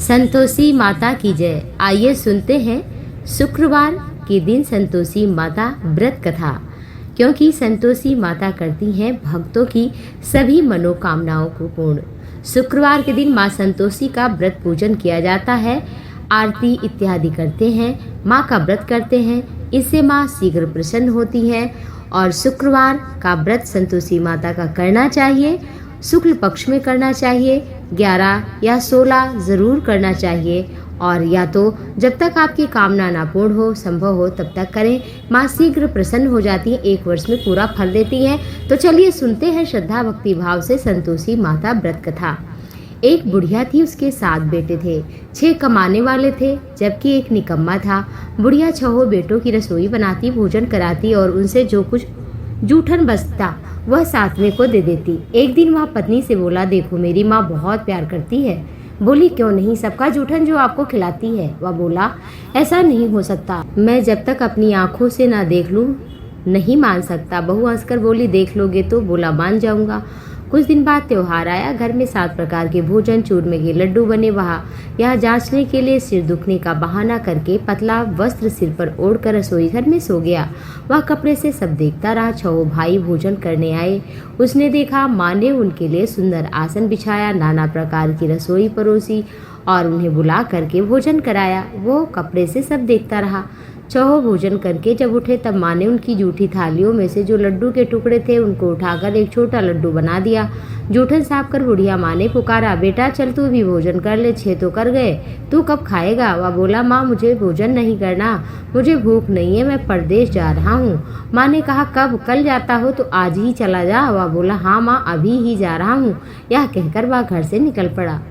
संतोषी माता की जय। आइए सुनते हैं शुक्रवार के दिन संतोषी माता व्रत कथा। क्योंकि संतोषी माता करती हैं भक्तों की सभी मनोकामनाओं को पूर्ण। शुक्रवार के दिन माँ संतोषी का व्रत पूजन किया जाता है, आरती इत्यादि करते हैं, माँ का व्रत करते हैं। इससे माँ शीघ्र प्रसन्न होती हैं और शुक्रवार का व्रत संतोषी माता का करना चाहिए। शुक्ल पक्ष में करना चाहिए, 11 या 16 ज़रूर करना चाहिए, और या तो जब तक आपकी कामना ना पूर्ण हो, संभव हो तब तक करें। माँ शीघ्र प्रसन्न हो जाती है, 1 वर्ष में पूरा फल देती हैं। तो चलिए सुनते हैं श्रद्धा भक्ति भाव से संतोषी माता व्रत कथा। एक बुढ़िया थी, उसके 7 बेटे थे। 6 कमाने वाले थे जबकि एक निकम्मा था। बुढ़िया 6 बेटों की रसोई बनाती, भोजन कराती और उनसे जो कुछ जूठन बचता वह 7वें को दे देती। एक दिन वह पत्नी से बोला, देखो मेरी माँ बहुत प्यार करती है। बोली, क्यों नहीं, सबका जूठन जो आपको खिलाती है। वह बोला, ऐसा नहीं हो सकता, मैं जब तक अपनी आंखों से ना देख लूं नहीं मान सकता। बहू हंसकर बोली, देख लोगे तो। बोला, मान जाऊंगा। कुछ दिन बाद त्योहार आया। घर में 7 प्रकार के भोजन, चूरमे के लड्डू बने। यहाँ जांचने के लिए सिर दुखने का बहाना करके पतला वस्त्र सिर पर ओढ़कर रसोई घर में सो गया। वह कपड़े से सब देखता रहा। 6 भाई भोजन करने आए। उसने देखा माँ ने उनके लिए सुंदर आसन बिछाया, नाना प्रकार की रसोई परोसी और उन्हें बुला करके भोजन कराया। वो कपड़े से सब देखता रहा। 6 भोजन करके जब उठे तब माँ ने उनकी जूठी थालियों में से जो लड्डू के टुकड़े थे उनको उठाकर एक छोटा लड्डू बना दिया। जूठन साफ कर बुढ़िया माँ ने पुकारा, बेटा चल तू भी भोजन कर ले, 6 तो कर गए, तू कब खाएगा। वह बोला, माँ मुझे भोजन नहीं करना, मुझे भूख नहीं है, मैं परदेश जा रहा हूँ। माँ ने कहा, कब, कल जाता हो तो आज ही चला जा। वह बोला, हाँ माँ अभी ही जा रहा हूँ। यह कहकर वह घर से निकल पड़ा।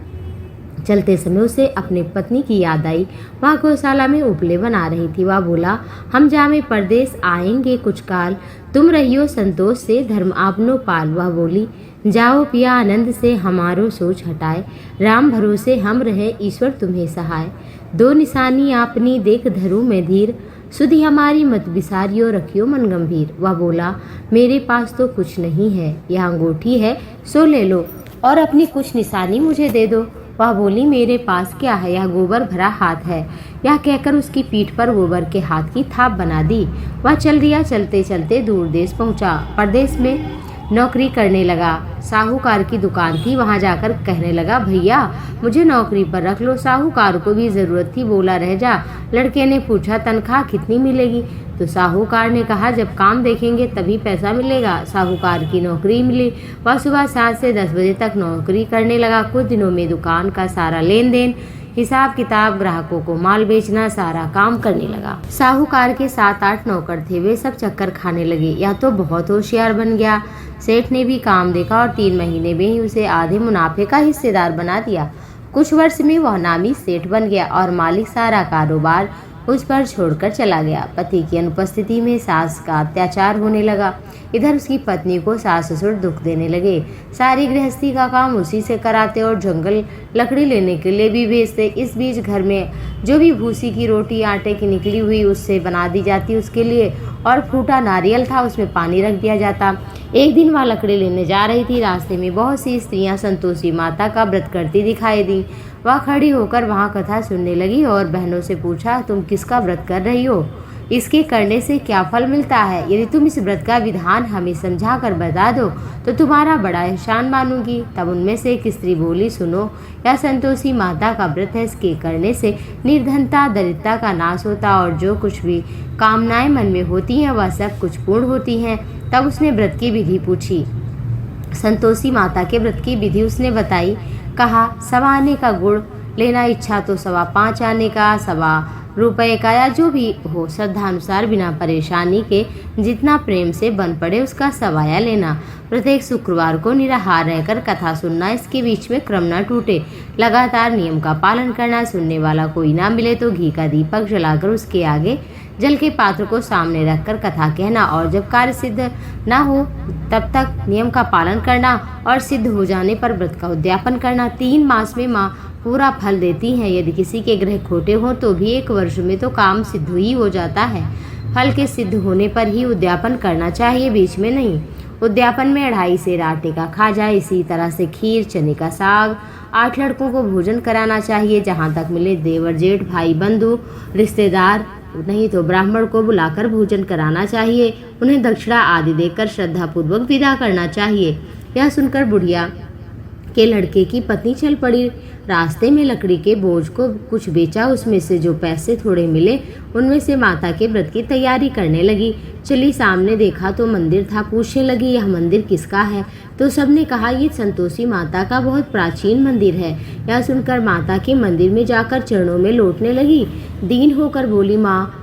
चलते समय उसे अपनी पत्नी की याद आई। वह गौशाला में उपले बना रही थी। वह बोला, हम जामे परदेश आएंगे कुछ काल, तुम रहियो संतोष से धर्म आपनो पाल। वह बोली, जाओ पिया आनंद से हमारो सोच हटाए, राम भरोसे हम रहे ईश्वर तुम्हें सहाय। 2 निशानी आपनी देख धरू में धीर, सुधि हमारी मत बिसारियो रखियो मन गंभीर। वह बोला, मेरे पास तो कुछ नहीं है, यह अंगूठी है सो ले लो और अपनी कुछ निशानी मुझे दे दो। वह बोली, मेरे पास क्या है, यह गोबर भरा हाथ है। यह कहकर उसकी पीठ पर गोबर के हाथ की थाप बना दी। वह चल दिया। चलते चलते दूर देश पहुंचा। परदेश में नौकरी करने लगा। साहूकार की दुकान थी। वहां जाकर कहने लगा, भैया मुझे नौकरी पर रख लो। साहूकार को भी जरूरत थी, बोला, रह जा। लड़के ने पूछा, तनख्वाह कितनी मिलेगी। तो साहूकार ने कहा, जब काम देखेंगे तभी पैसा मिलेगा। साहूकार की नौकरी मिली। वह सुबह 7 से 10 बजे तक नौकरी करने लगा। कुछ दिनों में दुकान का सारा लेन देन, हिसाब किताब, ग्राहकों को माल बेचना, सारा काम करने लगा। साहूकार के 7-8 नौकर थे। वे सब चक्कर खाने लगे। यह तो बहुत होशियार बन गया। सेठ ने भी काम देखा और 3 महीने में ही उसे आधे मुनाफे का हिस्सेदार बना दिया। कुछ वर्ष में वह नामी सेठ बन गया और मालिक सारा कारोबार उस पर छोड़कर चला गया। पति की अनुपस्थिति में सास का अत्याचार होने लगा। इधर उसकी पत्नी को सास ससुर दुख देने लगे। सारी गृहस्थी का काम उसी से कराते और जंगल लकड़ी लेने के लिए भी भेजते। इस बीच घर में जो भी भूसी की रोटी आटे की निकली हुई उससे बना दी जाती उसके लिए, और फूटा नारियल था उसमें पानी रख दिया जाता। एक दिन वह लकड़ी लेने जा रही थी। रास्ते में बहुत सी स्त्रियां संतोषी माता का व्रत करती दिखाई दी। वह खड़ी होकर वहां कथा सुनने लगी और बहनों से पूछा, तुम किसका व्रत कर रही हो, इसके करने से क्या फल मिलता है। यदि तुम इस व्रत का विधान हमें समझा कर बता दो तो तुम्हारा बड़ा एहसान मानूंगी। तब उनमें से एक स्त्री बोली, सुनो, यह संतोषी माता का व्रत है। इसके करने से निर्धनता दरिद्रता का नाश होता और जो कुछ भी कामनाएं मन में होती हैं वह सब कुछ पूर्ण होती हैं। तब उसने व्रत की विधि पूछी। संतोषी माता के व्रत की विधि उसने बताई। कहा, 1.25 आने का गुड़ लेना, इच्छा तो 5.25 आने का, 1.25 रुपए का, या जो भी हो श्रद्धा अनुसार बिना परेशानी के जितना प्रेम से बन पड़े उसका 1.25 लेना। प्रत्येक शुक्रवार को निराहार रहकर कथा सुनना, इसके बीच में क्रम न टूटे। लगातार नियम का पालन करना। सुनने वाला कोई ना मिले तो घी का दीपक जलाकर उसके आगे जल के पात्र को सामने रखकर कथा कहना, और जब कार्य सिद्ध न हो तब तक नियम का पालन करना, और सिद्ध हो जाने पर व्रत का उद्यापन करना। 3 मास में माँ पूरा फल देती हैं। यदि किसी के ग्रह खोटे हों तो भी 1 वर्ष में तो काम सिद्ध ही हो जाता है। फल के सिद्ध होने पर ही उद्यापन करना चाहिए, बीच में नहीं। उद्यापन में 2.5 सेर आटे का खाजा, इसी तरह से खीर, चने का साग। 8 लड़कों को भोजन कराना चाहिए, जहाँ तक मिले देवर जेठ भाई बंधु रिश्तेदार, नहीं तो ब्राह्मण को बुलाकर भोजन कराना चाहिए। उन्हें दक्षिणा आदि देकर श्रद्धापूर्वक विदा करना चाहिए। यह सुनकर बुढ़िया के लड़के की पत्नी चल पड़ी। रास्ते में लकड़ी के बोझ को कुछ बेचा, उसमें से जो पैसे थोड़े मिले उनमें से माता के व्रत की तैयारी करने लगी। चली सामने देखा तो मंदिर था। पूछने लगी, यह मंदिर किसका है? तो सबने कहा, ये संतोषी माता का बहुत प्राचीन मंदिर है। यह सुनकर माता के मंदिर में जाकर चरणों में लौटने लगी। दीन होकर बोली, माँ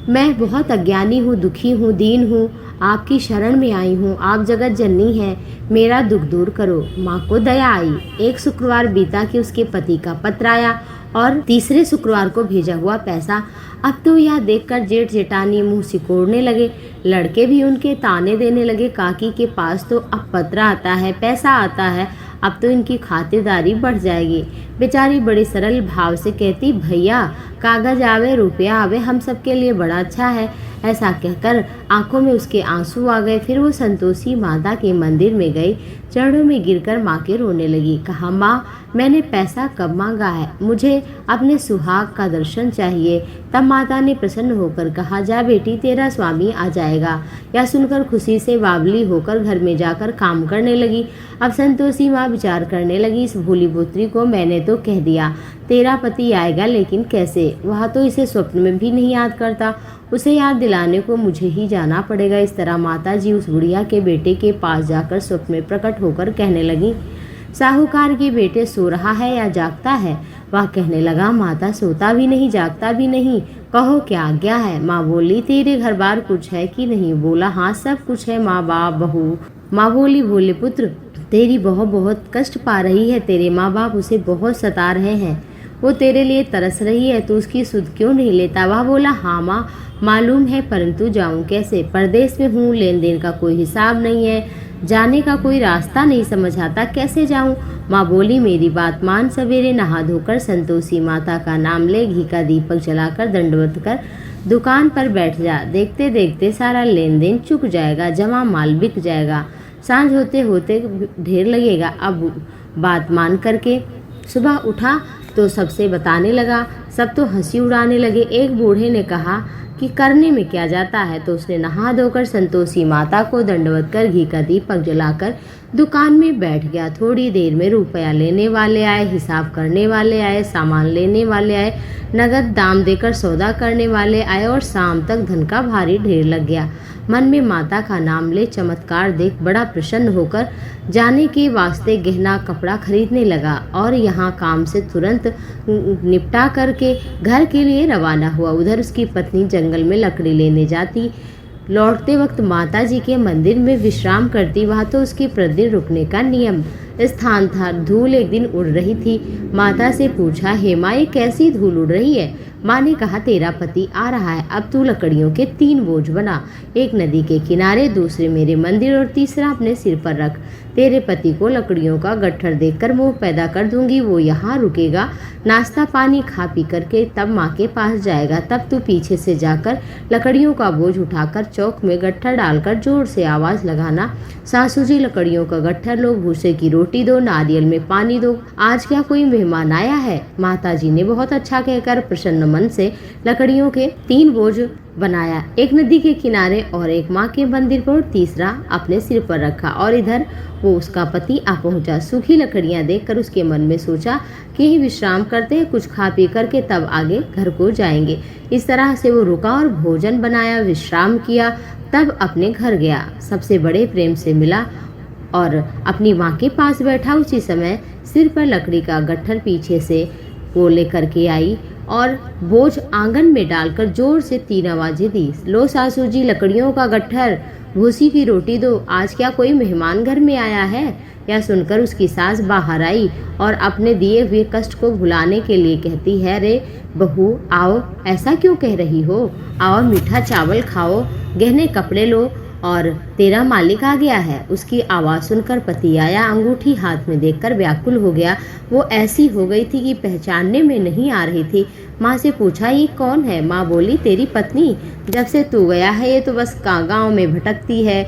मैं बहुत अज्ञानी हूँ, दुखी हूँ, दीन हूँ, आपकी शरण में आई हूँ। आप जगत जननी हैं, मेरा दुख दूर करो। माँ को दया आई। एक शुक्रवार बीता कि उसके पति का पत्र आया और तीसरे शुक्रवार को भेजा हुआ पैसा। अब तो यह देखकर जेठ जेठानी मुंह सिकोड़ने लगे। लड़के भी उनके ताने देने लगे, काकी के पास तो अब पत्र आता है, पैसा आता है, अब तो इनकी खातिरदारी बढ़ जाएगी। बेचारी बड़े सरल भाव से कहती, भैया कागज आवे रुपया आवे, हम सबके लिए बड़ा अच्छा है। ऐसा कहकर आंखों में उसके आंसू आ गए। फिर वो संतोषी माता के मंदिर में गई, चरणों में गिरकर माँ के रोने लगी। कहा, माँ मैंने पैसा कब मांगा है, मुझे अपने सुहाग का दर्शन चाहिए। तब माता ने प्रसन्न होकर कहा, जा बेटी तेरा स्वामी आ जाएगा। यह सुनकर खुशी से बावली होकर घर में जाकर काम करने लगी। अब संतोषी माँ विचार करने लगी, इस भोली पुत्री को मैंने तो कह दिया तेरा पति आएगा, लेकिन कैसे? वह तो इसे स्वप्न में भी नहीं याद करता। उसे याद दिलाने को मुझे ही जाना पड़ेगा। इस तरह माता जी उस बुढ़िया के बेटे के पास जाकर स्वप्न में प्रकट होकर कहने लगी, साहूकार के बेटे सो रहा है या जागता है? वह कहने लगा, माता सोता भी नहीं जागता भी नहीं, कहो क्या आज्ञा है? माँ बोली, तेरे घर बार कुछ है कि नहीं? बोला, हाँ सब कुछ है माँ, बाप बहू। माँ बोली, भोले पुत्र तेरी बहू बहुत कष्ट पा रही है, तेरे माँ बाप उसे बहुत सता रहे हैं, वो तेरे लिए तरस रही है, तू उसकी सुध क्यों नहीं लेता? वह बोला, हाँ माँ मालूम है, परंतु जाऊं कैसे? परदेश में हूँ, लेन देन का कोई हिसाब नहीं है, जाने का कोई रास्ता नहीं समझ आता, कैसे जाऊं? माँ बोली, मेरी बात मान, सवेरे नहा धोकर संतोषी माता का नाम ले, घी का दीपक जलाकर दंडवत कर दुकान पर बैठ जा। देखते देखते सारा लेन देन चुक जाएगा, जमा माल बिक जाएगा, सांझ होते होते ढेर लगेगा। अब बात मान करके सुबह उठा तो सबसे बताने लगा। सब तो हंसी उड़ाने लगे। एक बूढ़े ने कहा कि करने में क्या जाता है, तो उसने नहा धोकर संतोषी माता को दंडवत कर घी का दीपक जलाकर दुकान में बैठ गया। थोड़ी देर में रुपया लेने वाले आए, हिसाब करने वाले आए, सामान लेने वाले आए, नगद दाम देकर सौदा करने वाले आए और शाम तक धन का भारी ढेर लग गया। मन में माता का नाम ले चमत्कार देख बड़ा प्रसन्न होकर जाने के वास्ते गहना कपड़ा खरीदने लगा और यहाँ काम से तुरंत निपटा करके घर के लिए रवाना हुआ। उधर उसकी पत्नी जंगल में लकड़ी लेने जाती, लौटते वक्त माता जी के मंदिर में विश्राम करती। वहाँ तो उसके प्रतिदिन रुकने का नियम स्थान था। धूल एक दिन उड़ रही थी। माता से पूछा, हे माँ ये कैसी धूल उड़ रही है? माँ ने कहा, तेरा पति आ रहा है, अब तू लकड़ियों के 3 बोझ बना, एक नदी के किनारे, दूसरे मेरे मंदिर और तीसरा अपने सिर पर रख। तेरे पति को लकड़ियों का गट्ठर देखकर मोह पैदा कर दूंगी, वो यहाँ रुकेगा, नाश्ता पानी खा पी करके तब माँ के पास जाएगा। तब तू पीछे से जाकर लकड़ियों का बोझ उठाकर चौक में गट्ठर डालकर जोर से आवाज लगाना, सासू जी लकड़ियों का गट्ठर लो, भूसे की रोटी दो, नारियल में पानी दो, आज क्या कोई मेहमान आया है? माता जी ने बहुत अच्छा कहकर प्रसन्न मन से लकड़ियों के 3 बोझ बनाया, एक नदी के किनारे और एक माँ के मंदिर पर, तीसरा अपने सिर पर रखा। और इधर वो उसका पति आ पहुंचा। सूखी लकड़ियां देखकर उसके मन में सोचा कि ही विश्राम करते हैं, कुछ खा पी करके तब आगे घर को जाएंगे। इस तरह से वो रुका और भोजन बनाया, विश्राम किया, तब अपने घर गया। सबसे बड़े प्रेम से मिला और अपनी माँ के पास बैठा। उसी समय सिर पर लकड़ी का गट्ठर पीछे से वो लेकर के आई और बोझ आंगन में डालकर जोर से 3 आवाजें दी, लो सासू जी लकड़ियों का गट्ठर, भूसी की रोटी दो, आज क्या कोई मेहमान घर में आया है? यह सुनकर उसकी सास बाहर आई और अपने दिए हुए कष्ट को भुलाने के लिए कहती है, रे बहू आओ, ऐसा क्यों कह रही हो? आओ मीठा चावल खाओ, गहने कपड़े लो और तेरा मालिक आ गया है। उसकी आवाज़ सुनकर पति आया, अंगूठी हाथ में देखकर व्याकुल हो गया। वो ऐसी हो गई थी कि पहचानने में नहीं आ रही थी। माँ से पूछा, ये कौन है? माँ बोली, तेरी पत्नी, जब से तू गया है ये तो बस गाँव में भटकती है,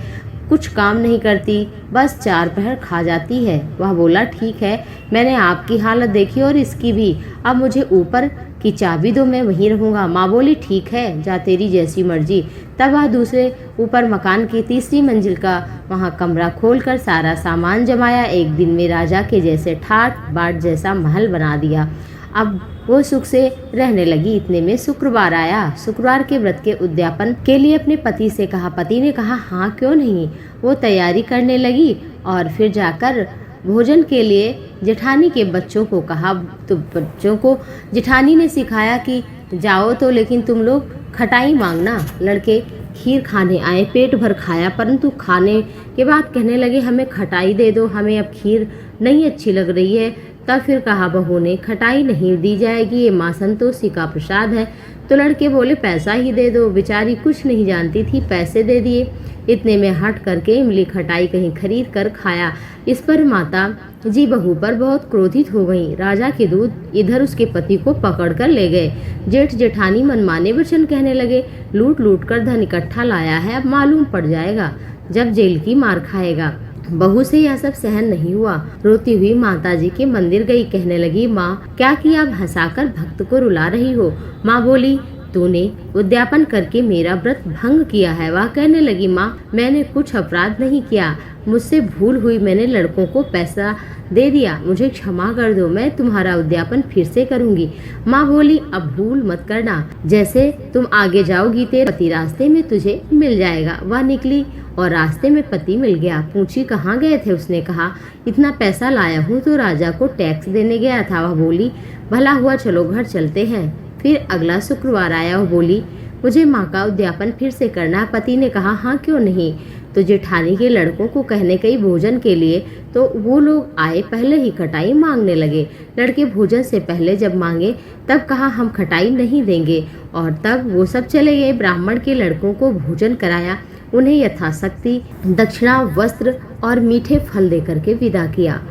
कुछ काम नहीं करती, बस 4 पहर खा जाती है। वह बोला, ठीक है, मैंने आपकी हालत देखी और इसकी भी, अब मुझे ऊपर की चाबी दो, मैं वहीं रहूँगा। माँ बोली, ठीक है, जा तेरी जैसी मर्जी। तब वह दूसरे ऊपर मकान की तीसरी मंजिल का वहाँ कमरा खोलकर सारा सामान जमाया। एक दिन में राजा के जैसे ठाट बाट जैसा महल बना दिया। अब वो सुख से रहने लगी। इतने में शुक्रवार आया। शुक्रवार के व्रत के उद्यापन के लिए अपने पति से कहा। पति ने कहा, हाँ क्यों नहीं। वो तैयारी करने लगी और फिर जाकर भोजन के लिए जेठानी के बच्चों को कहा। तो बच्चों को जेठानी ने सिखाया कि जाओ तो लेकिन तुम लोग खटाई मांगना। लड़के खीर खाने आए, पेट भर खाया, परंतु खाने के बाद कहने लगे, हमें खटाई दे दो, हमें अब खीर नहीं अच्छी लग रही है। तब फिर कहा बहू ने, खटाई नहीं दी जाएगी, ये माँ संतोषी का प्रसाद है। तो लड़के बोले, पैसा ही दे दो। बेचारी कुछ नहीं जानती थी, पैसे दे दिए। इतने में हट करके इमली खटाई कहीं खरीद कर खाया। इस पर माता जी बहू पर बहुत क्रोधित हो गईं। राजा के दूत इधर उसके पति को पकड़ कर ले गए। जेठ जेठानी मनमाने वचन कहने लगे, लूट लूट कर धन इकट्ठा लाया है, अब मालूम पड़ जाएगा जब जेल की मार खाएगा। बहू से यह सब सहन नहीं हुआ। रोती हुई माता जी के मंदिर गई। कहने लगी, माँ क्या किया, अब हंसाकर भक्त को रुला रही हो। माँ बोली, तूने उद्यापन करके मेरा व्रत भंग किया है। वह कहने लगी, माँ मैंने कुछ अपराध नहीं किया, मुझसे भूल हुई, मैंने लड़कों को पैसा दे दिया, मुझे क्षमा कर दो, मैं तुम्हारा उद्यापन फिर से करूंगी। माँ बोली, अब भूल मत करना, जैसे तुम आगे जाओगी तेरा पति रास्ते में तुझे मिल जाएगा। वह निकली और रास्ते में पति मिल गया। पूछी, कहाँ गए थे। उसने कहा, इतना पैसा लाया हूँ तो राजा को टैक्स देने गया था। वह बोली, भला हुआ, चलो घर चलते हैं। फिर अगला शुक्रवार आया। वह बोली, मुझे माँ का उद्यापन फिर से करना। पति ने कहा, हाँ क्यों नहीं। तो जेठानी के लड़कों को कहने गई भोजन के लिए, तो वो लोग आए, पहले ही खटाई मांगने लगे। लड़के भोजन से पहले जब मांगे तब कहा, हम खटाई नहीं देंगे। और तब वो सब चले गए। ब्राह्मण के लड़कों को भोजन कराया, उन्हें यथाशक्ति दक्षिणा, वस्त्र और मीठे फल देकर के विदा किया।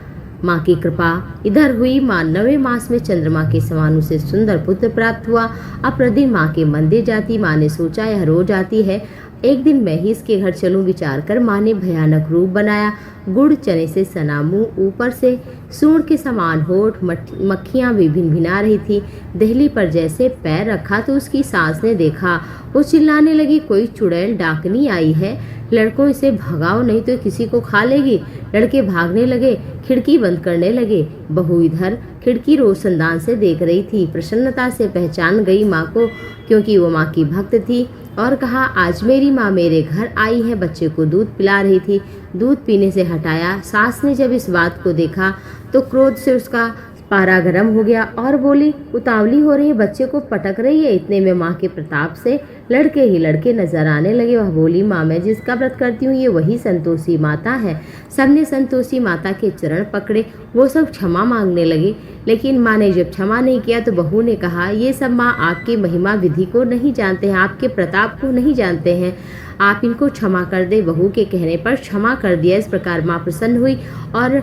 माँ की कृपा इधर हुई। माँ 9वें मास में चंद्रमा के समान उसे सुंदर पुत्र प्राप्त हुआ। अब प्रतिदिन माँ के मंदिर जाती। माँ ने सोचा, यह रोज आती है, एक दिन मैं ही इसके घर चलूं। विचार कर माँ ने भयानक रूप बनाया। गुड़ चने से सना मुंह, ऊपर से सूंड के समान होठ, मक्खियाँ भी भिनभिना रही थी। देहली पर जैसे पैर रखा तो उसकी सास ने देखा। वो चिल्लाने लगी, कोई चुड़ैल डाकनी आई है, लड़कों इसे भगाओ नहीं तो किसी को खा लेगी। लड़के भागने लगे, खिड़की बंद करने लगे। बहू इधर खिड़की रोशनदान से देख रही थी। प्रसन्नता से पहचान गई माँ को, क्योंकि वो माँ की भक्त थी, और कहा, आज मेरी माँ मेरे घर आई है। बच्चे को दूध पिला रही थी, दूध पीने से हटाया। सास ने जब इस बात को देखा तो क्रोध से उसका पारा गर्म हो गया और बोली, उतावली हो रही है, बच्चे को पटक रही है। इतने में माँ के प्रताप से लड़के ही लड़के नजर आने लगे। वह बोली, माँ मैं जिसका व्रत करती हूँ ये वही संतोषी माता है। सबने संतोषी माता के चरण पकड़े। वो सब क्षमा मांगने लगे, लेकिन माँ ने जब क्षमा नहीं किया तो बहू ने कहा, ये सब माँ आपकी महिमा विधि को नहीं जानते हैं, आपके प्रताप को नहीं जानते हैं, आप इनको क्षमा कर दे। बहू के कहने पर क्षमा कर दिया। इस प्रकार माँ प्रसन्न हुई और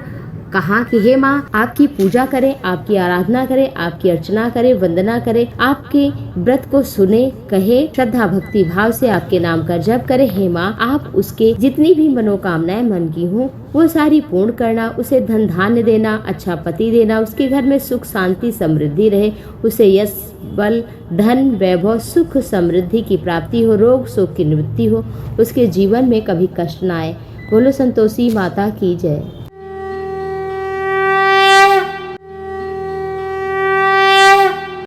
कहा कि हे माँ, आपकी पूजा करें, आपकी आराधना करें, आपकी अर्चना करें, वंदना करें, आपके व्रत को सुने, कहे, श्रद्धा भक्ति भाव से आपके नाम का जप करें। हे माँ, आप उसके जितनी भी मनोकामनाएं मन की हों वो सारी पूर्ण करना, उसे धन धान्य देना, अच्छा पति देना, उसके घर में सुख शांति समृद्धि रहे, उसे यश बल धन वैभव सुख समृद्धि की प्राप्ति हो, रोग शोक की निवृत्ति हो, उसके जीवन में कभी कष्ट न आए। बोलो संतोषी माता की जय।